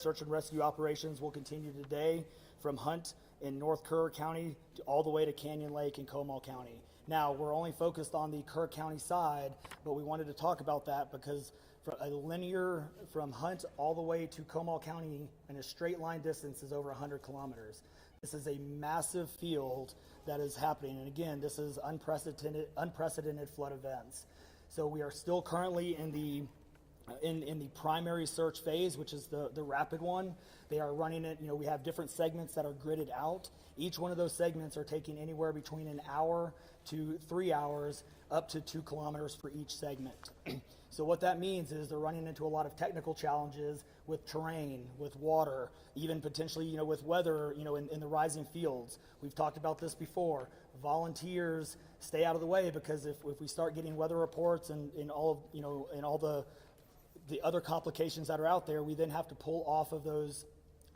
Search and rescue operations will continue today from Hunt in North Kerr County all the way to Canyon Lake in Comal County. Now, we're only focused on the Kerr County side, but we wanted to talk about that because for a linear from Hunt all the way to Comal County in a straight line distance is over 100 kilometers. This is a massive field that is happening. And again, this is unprecedented flood events. So we are still currently in the primary search phase, which is the rapid one. They are running it, we have different segments that are gridded out. Each one of those segments are taking anywhere between an hour to 3 hours, up to 2 kilometers for each segment. So what that means is they're running into a lot of technical challenges with terrain, with water, even potentially, with weather, in the rising fields. We've talked about this before. Volunteers stay out of the way because if we start getting weather reports and all the other complications that are out there, we then have to pull off of those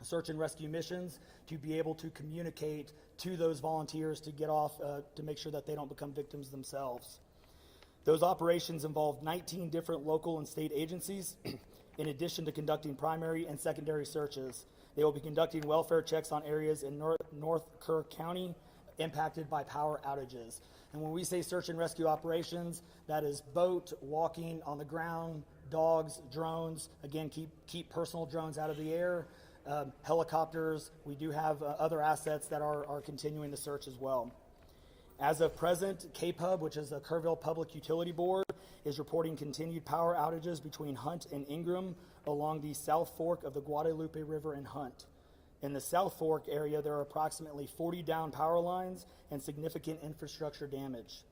search and rescue missions to be able to communicate to those volunteers to get off, to make sure that they don't become victims themselves. Those operations involve 19 different local and state agencies, in addition to conducting primary and secondary searches. They will be conducting welfare checks on areas in North Kerr County impacted by power outages. And when we say search and rescue operations, that is boat, walking, on the ground, dogs, drones. Again, keep personal drones out of the air. Helicopters. We do have other assets that are continuing the search as well. As of present, KPUB, which is the Kerrville Public Utility Board, is reporting continued power outages between Hunt and Ingram along the South Fork of the Guadalupe River in Hunt. In the South Fork area, there are approximately 40 down power lines and significant infrastructure damage.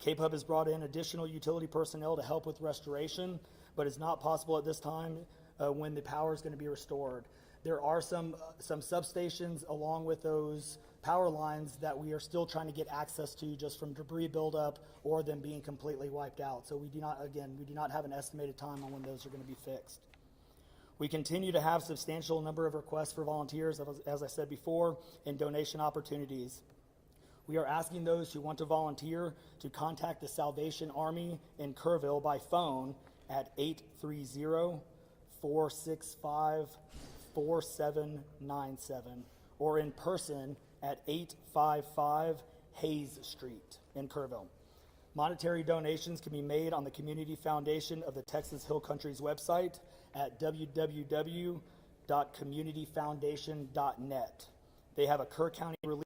KPUB has brought in additional utility personnel to help with restoration, but it's not possible at this time when the power is going to be restored. There are some substations along with those power lines that we are still trying to get access to just from debris buildup or them being completely wiped out. So we do not have an estimated time on when those are going to be fixed. We continue to have substantial number of requests for volunteers, as I said before, and donation opportunities. We are asking those who want to volunteer to contact the Salvation Army in Kerrville by phone at 830-465-4797 or in person at 855 Hayes Street in Kerrville. Monetary donations can be made on the Community Foundation of the Texas Hill Country's website at www.communityfoundation.net. They have a Kerr County relief.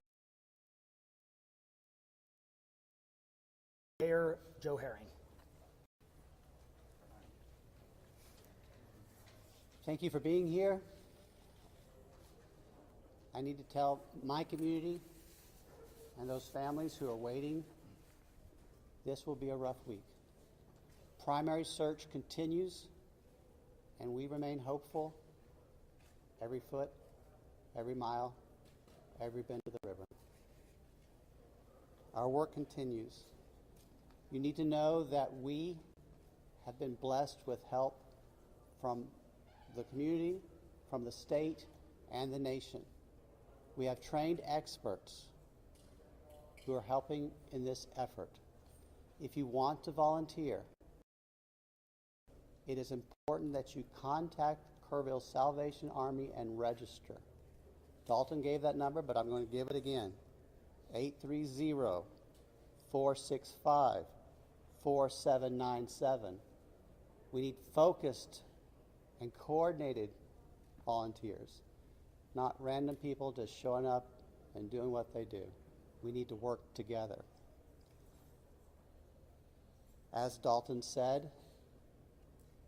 Mayor Joe Herring. Thank you for being here. I need to tell my community and those families who are waiting, this will be a rough week. Primary search continues, and we remain hopeful every foot, every mile, every bend of the river. Our work continues. You need to know that we have been blessed with help from the community, from the state, and the nation. We have trained experts who are helping in this effort. If you want to volunteer, it is important that you contact Kerrville Salvation Army and register. Dalton gave that number, but I'm going to give it again. 830-465-4797. We need focused and coordinated volunteers, not random people just showing up and doing what they do. We need to work together. As Dalton said,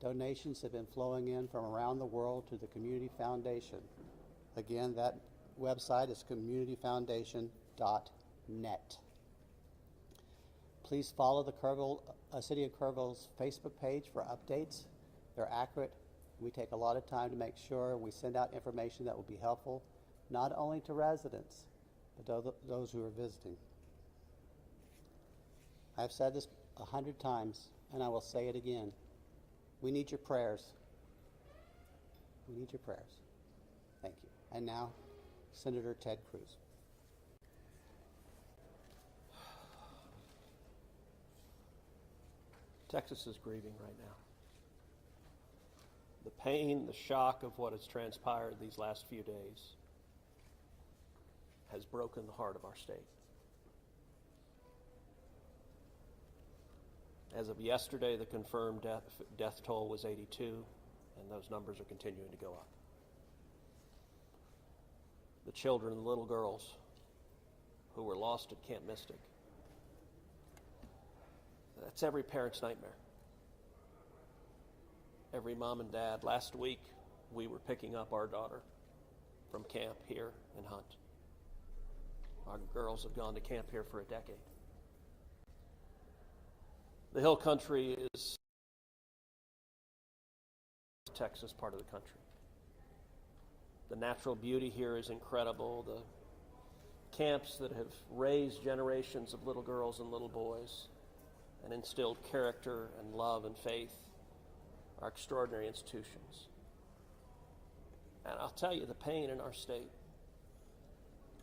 donations have been flowing in from around the world to the Community Foundation. Again, that website is communityfoundation.net. Please follow the City of Kerrville's Facebook page for updates. They're accurate. We take a lot of time to make sure we send out information that will be helpful, not only to residents, but to those who are visiting. I've said this 100 times, and I will say it again. We need your prayers. We need your prayers. Thank you. And now, Senator Ted Cruz. Texas is grieving right now. The pain, the shock of what has transpired these last few days has broken the heart of our state. As of yesterday, the confirmed death toll was 82, and those numbers are continuing to go up. The children and little girls who were lost at Camp Mystic, that's every parent's nightmare. Every mom and dad. Last week, we were picking up our daughter from camp here in Hunt. Our girls have gone to camp here for a decade. The Hill Country is Texas part of the country. The natural beauty here is incredible. The camps that have raised generations of little girls and little boys and instilled character and love and faith are extraordinary institutions. And I'll tell you, the pain in our state,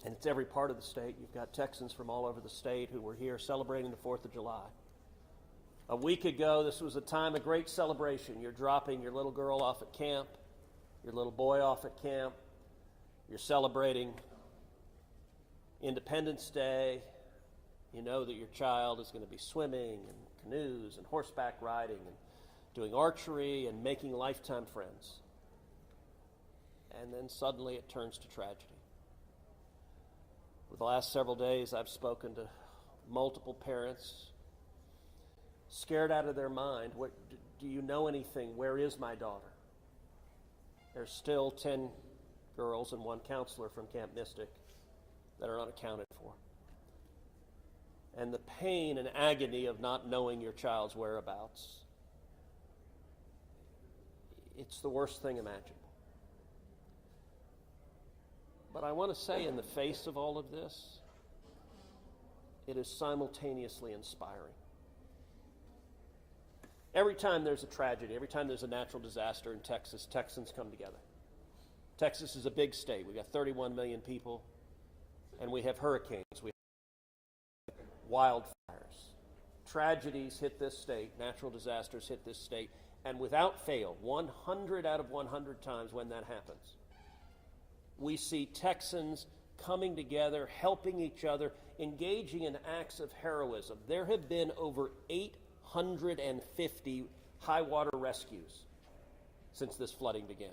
and it's every part of the state. You've got Texans from all over the state who were here celebrating the 4th of July. A week ago, this was a time of great celebration. You're dropping your little girl off at camp, your little boy off at camp. You're celebrating Independence Day. You know that your child is going to be swimming and canoes and horseback riding and doing archery and making lifetime friends. And then suddenly it turns to tragedy. For the last several days, I've spoken to multiple parents, scared out of their mind. Do you know anything? Where is my daughter? There's still 10 girls and 1 counselor from Camp Mystic that are unaccounted for. And the pain and agony of not knowing your child's whereabouts, it's the worst thing imaginable. But I want to say, in the face of all of this, it is simultaneously inspiring. Every time there's a tragedy, every time there's a natural disaster in Texas, Texans come together. Texas is a big state. We've got 31 million people, and we have hurricanes, we have wildfires. Tragedies hit this state, natural disasters hit this state, and without fail, 100 out of 100 times when that happens, we see Texans coming together, helping each other, engaging in acts of heroism. There have been over 850 high water rescues since this flooding began.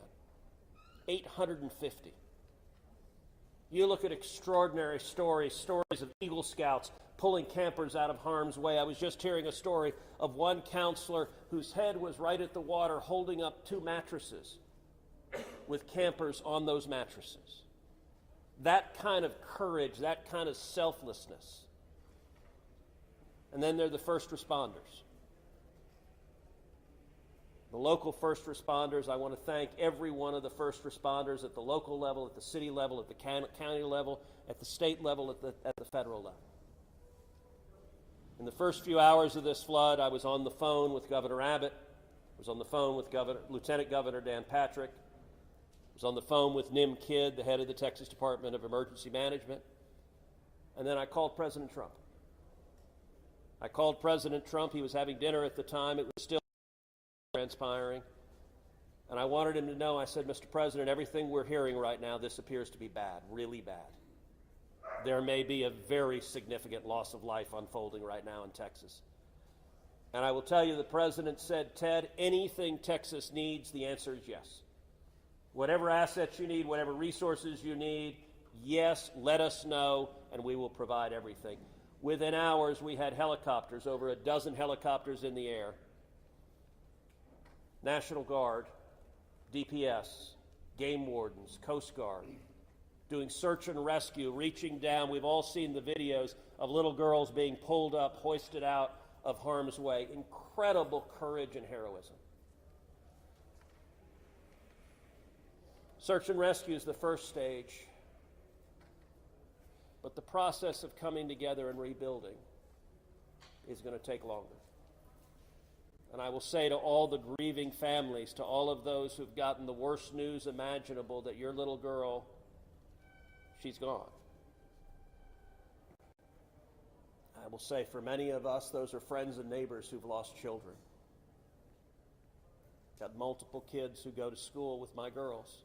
850. You look at extraordinary stories of Eagle Scouts pulling campers out of harm's way. I was just hearing a story of one counselor whose head was right at the water holding up 2 mattresses with campers on those mattresses. That kind of courage, that kind of selflessness. And then there are the first responders. The local first responders. I want to thank every one of the first responders at the local level, at the city level, at the county level, at the state level, at the federal level. In the first few hours of this flood, I was on the phone with Governor Abbott. I was on the phone with Lieutenant Governor Dan Patrick. I was on the phone with Nim Kidd, the head of the Texas Department of Emergency Management. And then I called President Trump. I called President Trump. He was having dinner at the time. It was still transpiring. And I wanted him to know, I said, Mr. President, everything we're hearing right now, this appears to be bad, really bad. There may be a very significant loss of life unfolding right now in Texas. And I will tell you, the President said, Ted, anything Texas needs, the answer is yes. Whatever assets you need, whatever resources you need, yes, let us know, and we will provide everything. Within hours, we had helicopters, over a dozen helicopters in the air. National Guard, DPS, game wardens, Coast Guard, doing search and rescue, reaching down. We've all seen the videos of little girls being pulled up, hoisted out of harm's way. Incredible courage and heroism. Search and rescue is the first stage, but the process of coming together and rebuilding is going to take longer. And I will say to all the grieving families, to all of those who've gotten the worst news imaginable, that your little girl, she's gone. I will say for many of us, those are friends and neighbors who've lost children. Got multiple kids who go to school with my girls.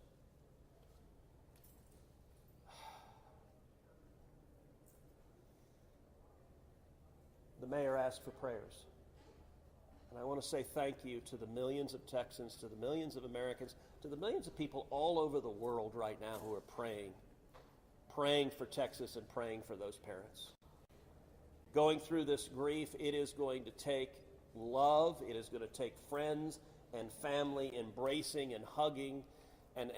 The mayor asked for prayers. And I want to say thank you to the millions of Texans, to the millions of Americans, to the millions of people all over the world right now who are praying for Texas and praying for those parents. Going through this grief, it is going to take love, it is going to take friends and family embracing and hugging and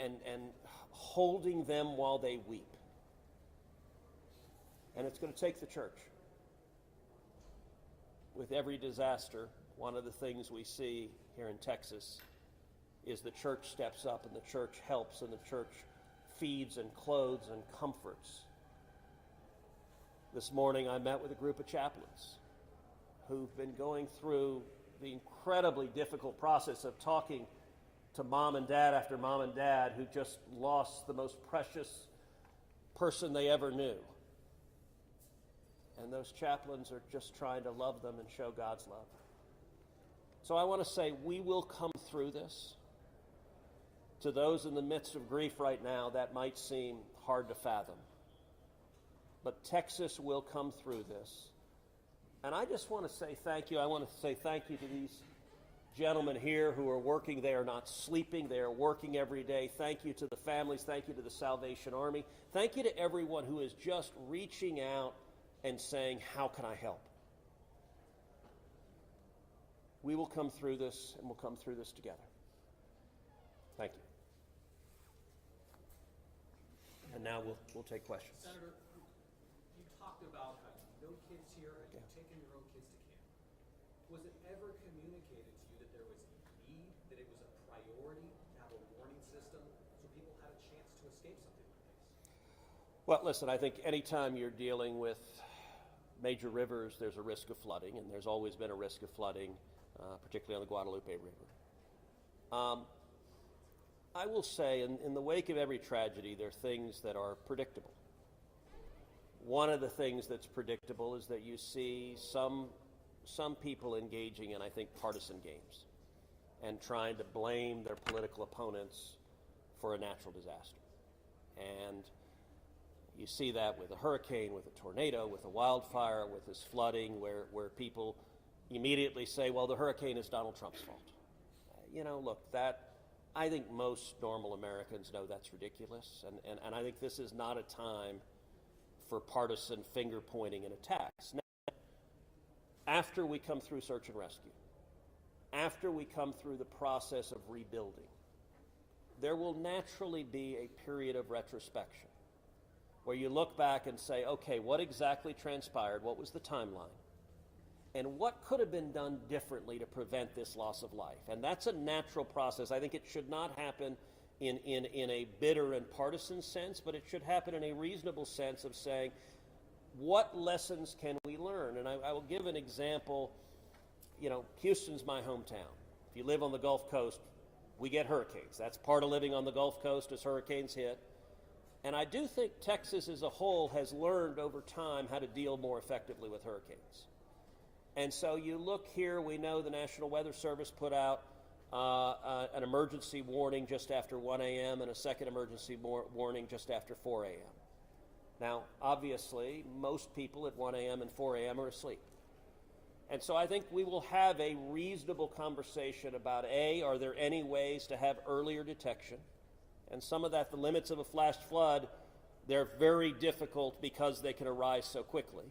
holding them while they weep. And it's going to take the church. With every disaster, one of the things we see here in Texas is the church steps up and the church helps and the church feeds and clothes and comforts. This morning I met with a group of chaplains who've been going through the incredibly difficult process of talking to mom and dad after mom and dad who just lost the most precious person they ever knew. And those chaplains are just trying to love them and show God's love. So I want to say we will come through this. To those in the midst of grief right now, that might seem hard to fathom. But Texas will come through this. And I just want to say thank you. I want to say thank you to these gentlemen here who are working. They are not sleeping. They are working every day. Thank you to the families. Thank you to the Salvation Army. Thank you to everyone who is just reaching out and saying, how can I help? We will come through this, and we'll come through this together. Thank you. And now we'll take questions. Senator, you talked about how no kids here and you've taken your own kids to camp. Was it ever communicated to you that there was a need, that it was a priority to have a warning system so people had a chance to escape something like this? Well, listen, I think anytime you're dealing with major rivers, there's a risk of flooding, and there's always been a risk of flooding, particularly on the Guadalupe River. I will say, in the wake of every tragedy, there are things that are predictable. One of the things that's predictable is that you see some people engaging in, I think, partisan games and trying to blame their political opponents for a natural disaster. And you see that with a hurricane, with a tornado, with a wildfire, with this flooding, where people immediately say, well, the hurricane is Donald Trump's fault. Look, I think most normal Americans know that's ridiculous, and I think this is not a time for partisan finger-pointing and attacks. Now, after we come through search and rescue, after we come through the process of rebuilding, there will naturally be a period of retrospection where you look back and say, okay, what exactly transpired? What was the timeline? And what could have been done differently to prevent this loss of life? And that's a natural process. I think it should not happen in a bitter and partisan sense, but it should happen in a reasonable sense of saying, what lessons can we learn? And I will give an example. Houston's my hometown. If you live on the Gulf Coast, we get hurricanes. That's part of living on the Gulf Coast as hurricanes hit. And I do think Texas as a whole has learned over time how to deal more effectively with hurricanes. And so you look here, we know the National Weather Service put out an emergency warning just after 1 a.m. and a second emergency warning just after 4 a.m. Now, obviously, most people at 1 a.m. and 4 a.m. are asleep. And so I think we will have a reasonable conversation about, are there any ways to have earlier detection? And some of that, the limits of a flash flood, they're very difficult because they can arise so quickly.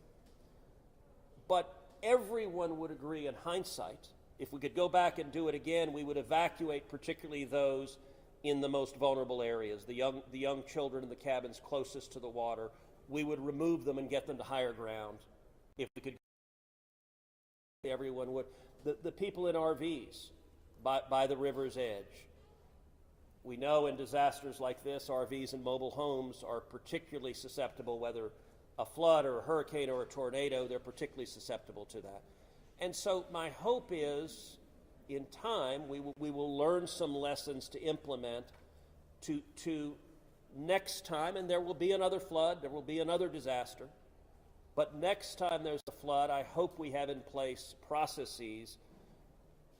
But everyone would agree in hindsight, if we could go back and do it again, we would evacuate particularly those in the most vulnerable areas, the young children in the cabins closest to the water. We would remove them and get them to higher ground. If we could, everyone would. The people in RVs by the river's edge. We know in disasters like this, RVs and mobile homes are particularly susceptible, whether a flood or a hurricane or a tornado, they're particularly susceptible to that. And so my hope is, in time, we will learn some lessons to implement to next time, and there will be another flood, there will be another disaster, but next time there's a flood, I hope we have in place processes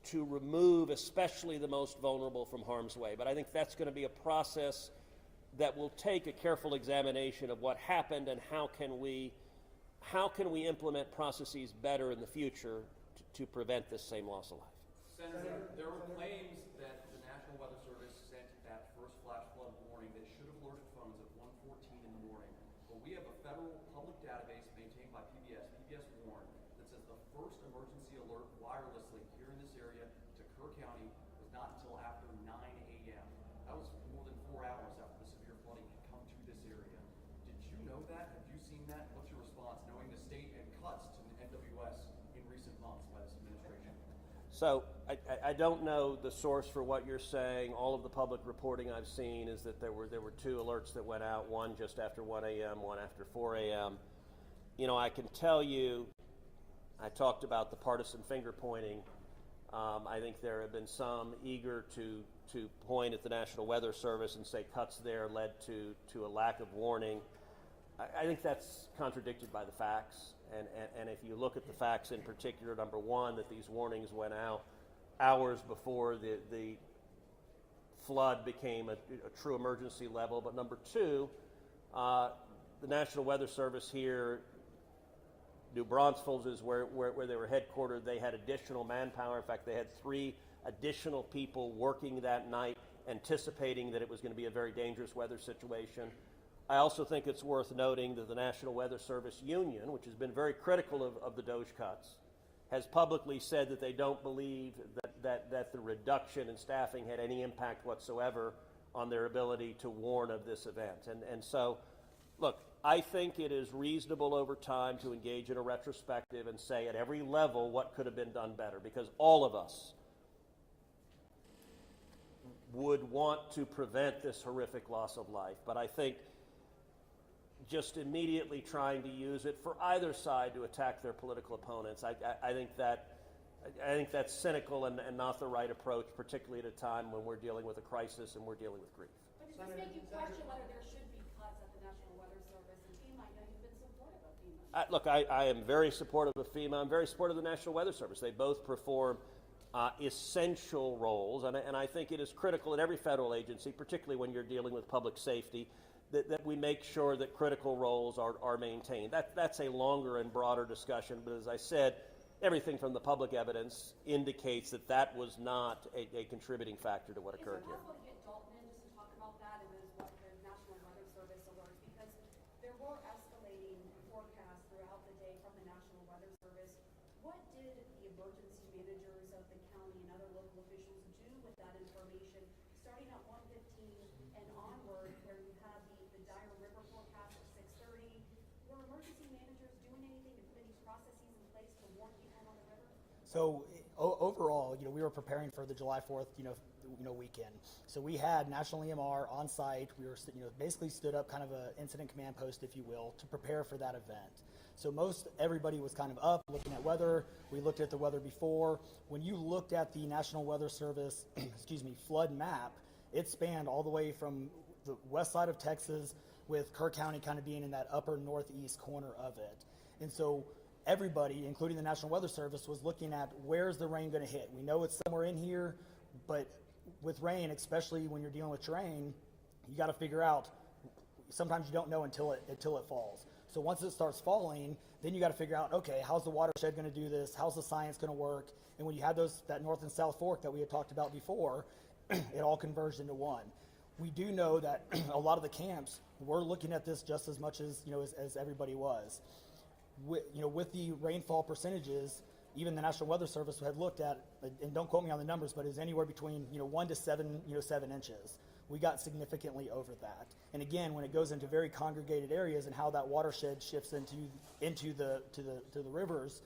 to remove especially the most vulnerable from harm's way. But I think that's going to be a process that will take a careful examination of what happened and how can we implement processes better in the future to prevent this same loss of life. Senator, there were claims that the National Weather Service sent that first flash flood warning that should have alerted phones at 1:14 in the morning. But we have a federal public database maintained by PBS Warn, that says the first emergency alert wirelessly here in this area to Kerr County was not until after 9 a.m. That was more than 4 hours after the severe flooding had come to this area. Did you know that? Have you seen that? What's your response, knowing the state and cuts to the NWS in recent months by this administration? So I don't know the source for what you're saying. All of the public reporting I've seen is that there were two alerts that went out, one just after 1 a.m., one after 4 a.m. You know, I can tell you, I talked about the partisan finger pointing. I think there have been some eager to point at the National Weather Service and say cuts there led to a lack of warning. I think that's contradicted by the facts. And if you look at the facts in particular, number one, that these warnings went out hours before the flood became a true emergency level. But number two, the National Weather Service here, New Braunfels is where they were headquartered. They had additional manpower. In fact, they had 3 additional people working that night, anticipating that it was going to be a very dangerous weather situation. I also think it's worth noting that the National Weather Service Union, which has been very critical of the DOGE cuts, has publicly said that they don't believe that the reduction in staffing had any impact whatsoever on their ability to warn of this event. And so, look, I think it is reasonable over time to engage in a retrospective and say at every level what could have been done better, because all of us would want to prevent this horrific loss of life. But I think just immediately trying to use it for either side to attack their political opponents, I think that's cynical and not the right approach, particularly at a time when we're dealing with a crisis and we're dealing with grief. But does this make you question whether there should be cuts at the National Weather Service and FEMA? I know you've been supportive of FEMA. Look, I am very supportive of FEMA. I'm very supportive of the National Weather Service. They both perform essential roles, and I think it is critical in every federal agency, particularly when you're dealing with public safety, that we make sure that critical roles are maintained. That's a longer and broader discussion, but as I said, everything from the public evidence indicates that was not a contributing factor to what occurred here. Is it possible to get Dalton in just to talk about that and then what the National Weather Service alerts? Because there were escalating forecasts throughout the day from the National Weather Service. What did the emergency managers of the county and other local officials do with that information, starting at 1:15 and onward, where you had the dire river forecast at 6:30? Were emergency managers doing anything to put these processes in place to warn people on the river? So overall, we were preparing for the July 4th, weekend. So we had National EMR on site. We were, basically stood up kind of an incident command post, if you will, to prepare for that event. So everybody was kind of up looking at weather. We looked at the weather before. When you looked at the National Weather Service, flood map, it spanned all the way from the west side of Texas, with Kerr County kind of being in that upper northeast corner of it. And so everybody, including the National Weather Service, was looking at where's the rain going to hit. We know it's somewhere in here, but with rain, especially when you're dealing with terrain, you got to figure out. Sometimes you don't know until it falls. So once it starts falling, then you got to figure out, okay, how's the watershed going to do this? How's the science going to work? And when you have that north and south fork that we had talked about before, it all converged into one. We do know that a lot of the camps were looking at this just as much as everybody was. With the rainfall percentages, even the National Weather Service had looked at, and don't quote me on the numbers, but it's anywhere between 1 to 7 inches. We got significantly over that. And again, when it goes into very congregated areas and how that watershed shifts into the rivers,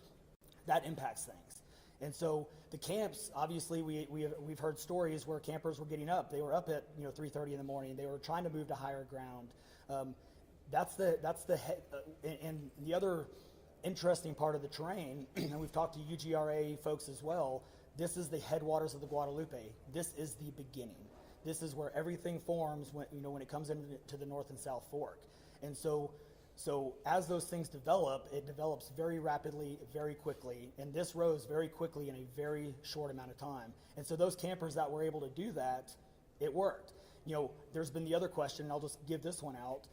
that impacts things. And so the camps, obviously, we've heard stories where campers were getting up. They were up at 3:30 in the morning. They were trying to move to higher ground. And the other interesting part of the terrain, and we've talked to UGRA folks as well. This is the headwaters of the Guadalupe. This is the beginning. This is where everything forms when it comes into the North and South Fork. And so So as those things develop, it develops very rapidly, very quickly, and this rose very quickly in a very short amount of time. And so those campers that were able to do that, it worked. You know, there's been the other question, and I'll just give this one out.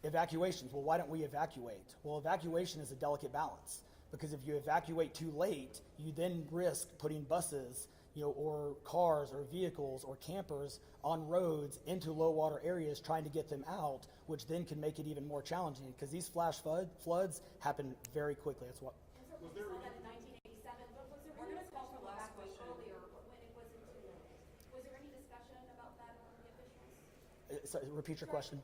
Evacuations. Well, why don't we evacuate? Well, evacuation is a delicate balance, because if you evacuate too late, you then risk putting buses, you know, or cars or vehicles or campers on roads into low water areas trying to get them out, which then can make it even more challenging, because these flash floods happen very quickly. That's what. And certainly we saw that in 1987, but was there any discussion to evacuate earlier when it wasn't too late? Was there any discussion about that among the officials? Sorry, repeat your question.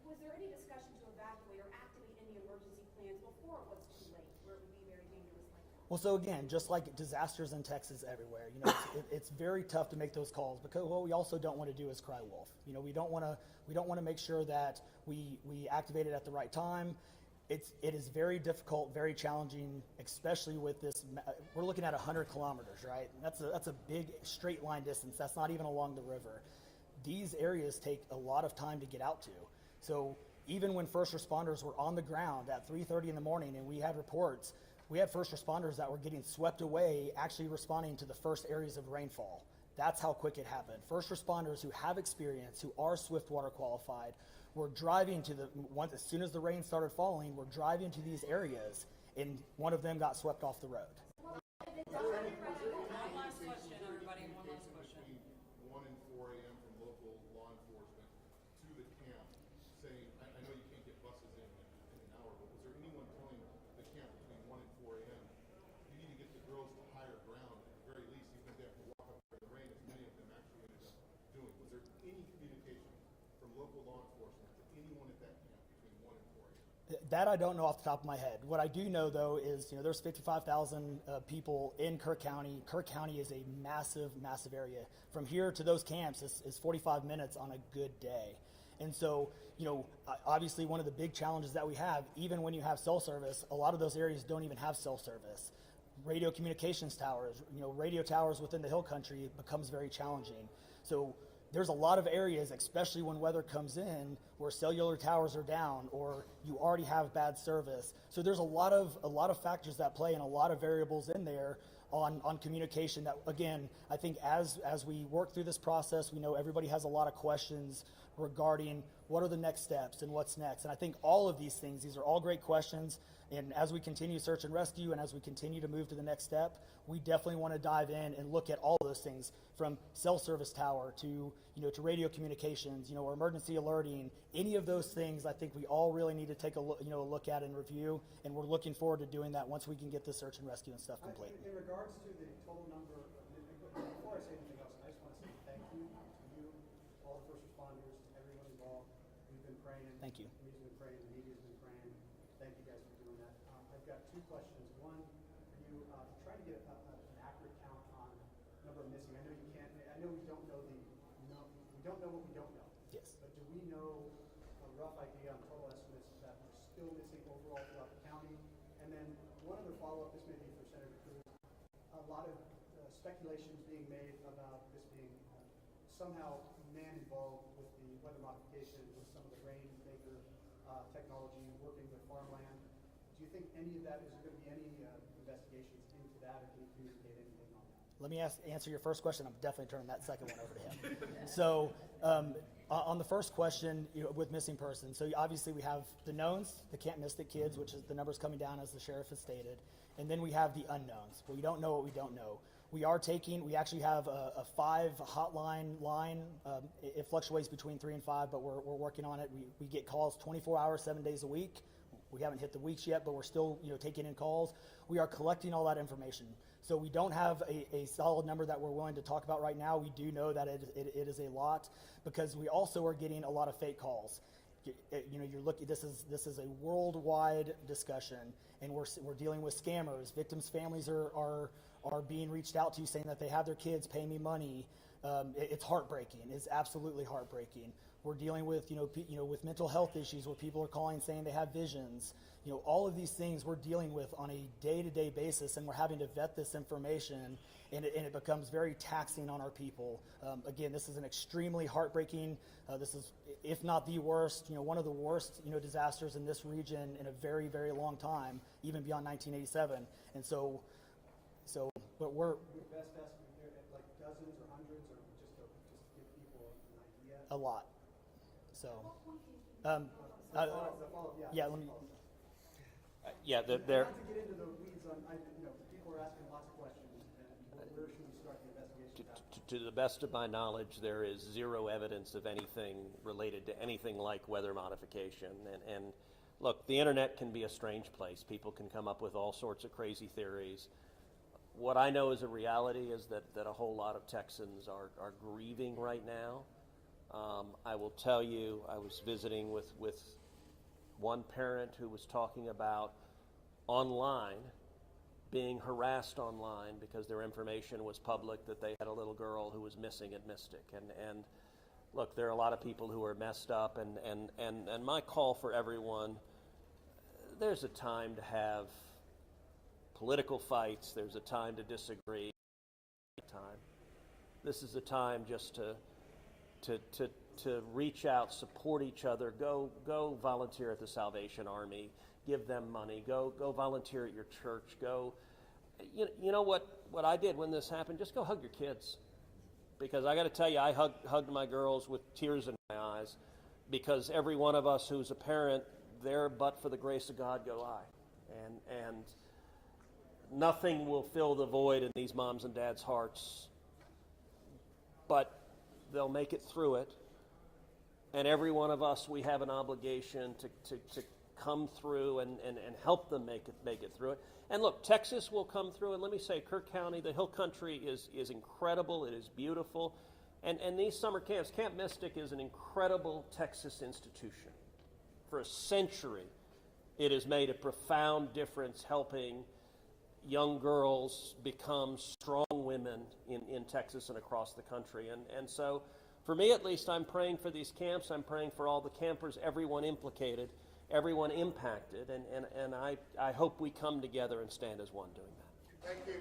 Was there any discussion to evacuate or activate any emergency plans before it was too late, where it would be very dangerous like that? Well, so again, just like disasters in Texas everywhere, you know, it's very tough to make those calls, because what we also don't want to do is cry wolf. You know, we don't want to make sure that we activate it at the right time. It is very difficult, very challenging, especially with this. We're looking at 100 kilometers, right? That's a big straight line distance. That's not even along the river. These areas take a lot of time to get out to. So even when first responders were on the ground at 3:30 in the morning, and we had reports, we had first responders that were getting swept away, actually responding to the first areas of rainfall. That's how quick it happened. First responders who have experience, who are Swiftwater qualified, were driving to as soon as the rain started falling, were driving to these areas, and one of them got swept off the road. One last question, everybody, one last question. Between 1 and 4 a.m. from local law enforcement to the camp, saying, I know you can't get buses in an hour, but was there anyone telling the camp between 1 and 4 a.m. you need to get the girls to higher ground at the very least, even if they have to walk up there in the rain, as many of them actually ended up doing? Was there any communication from local law enforcement to anyone at that camp between 1 and 4 a.m.? That I don't know off the top of my head. What I do know, though, is, you know, there's 55,000 people in Kirk County. Kirk County is a massive, massive area. From here to those camps is 45 minutes on a good day. And so, you know, obviously one of the big challenges that we have, even when you have cell service, a lot of those areas don't even have cell service. Radio communications towers, you know, radio towers within the hill country becomes very challenging. So there's a lot of areas, especially when weather comes in, where cellular towers are down or you already have bad service. So there's a lot of factors that play and a lot of variables in there on communication that, again, I think as we work through this process, we know everybody has a lot of questions regarding what are the next steps and what's next. And I think all of these things, these are all great questions. And as we continue search and rescue and as we continue to move to the next step, we definitely want to dive in and look at all those things, from cell service tower to, you know, to radio communications, you know, or emergency alerting. Any of those things, I think we all really need to take a look at and review. And we're looking forward to doing that once we can get the search and rescue and stuff complete. In regards to the total number, before I say anything else, I just want to say thank you to you, all the first responders, everyone involved. We've been praying. Thank you. We've been praying. The media's been praying. Thank you guys for doing that. I've got two questions. One, for you, try to get an accurate count on number of missing. I know you can't. I know we don't know we don't know what we don't know. Yes. But do we know a rough idea on total estimates that we're still missing overall throughout the county? And then one other follow-up. This may be for Senator Cruz. A lot of speculations being made about this being somehow man involved with the weather modification, with some of the rainmaker technology, working with farmland. Do you think any of that, is there going to be any investigations into that, or can you communicate anything on that? Let me answer your first question. I'm definitely turning that second one over to him. So on the first question, you know, with missing persons, so obviously we have the knowns, the can't miss it kids, which is the numbers coming down as the sheriff has stated, and then we have the unknowns. We don't know what we don't know. We actually have a 5 hotline line. It fluctuates between 3 and 5, but we're working on it. We get calls 24 hours, 7 days a week. We haven't hit the weeks yet, but we're still, you know, taking in calls. We are collecting all that information. So we don't have a solid number that we're willing to talk about right now. We do know that it is a lot, because we also are getting a lot of fake calls. You know, you're looking. This is a worldwide discussion, and we're dealing with scammers. Victims' families are being reached out to saying that they have their kids pay me money. It's heartbreaking. It's absolutely heartbreaking. We're dealing with, with mental health issues where people are calling saying they have visions. All of these things we're dealing with on a day-to-day basis, and we're having to vet this information, and it becomes very taxing on our people. Again, this is an extremely heartbreaking, this is, if not the worst, one of the worst, disasters in this region in a very, very long time, even beyond 1987. And so, but we're, Your best estimate there, at like dozens or hundreds, or just to give people an idea? a lot. So, Yeah, let me. Yeah, Not to get into the weeds on, people are asking lots of questions, and where should we start the investigation? to the best of my knowledge, there is zero evidence of anything related to anything like weather modification. And look, the internet can be a strange place. People can come up with all sorts of crazy theories. What I know is a reality is that a whole lot of Texans are grieving right now. I will tell you, I was visiting with one parent who was talking about online, being harassed online because their information was public that they had a little girl who was missing at Mystic. And look, there are a lot of people who are messed up, and my call for everyone, there's a time to have political fights, there's a time to disagree. This is a time just to reach out, support each other, go volunteer at the Salvation Army, give them money, go volunteer at your church, you know what I did when this happened? Just go hug your kids. Because I got to tell you, I hugged my girls with tears in my eyes, because every one of us who's a parent, there but for the grace of God go I. And nothing will fill the void in these moms and dads' hearts, but they'll make it through it. And every one of us, we have an obligation to come through and help them make it through it. And look, Texas will come through, and let me say, Kirk County, the Hill Country is incredible. It is beautiful. And these summer camps, Camp Mystic is an incredible Texas institution. For a century, it has made a profound difference helping young girls become strong women in Texas and across the country. And so, for me at least, I'm praying for these camps. I'm praying for all the campers, everyone implicated, everyone impacted, and I hope we come together and stand as one doing that. Thank you.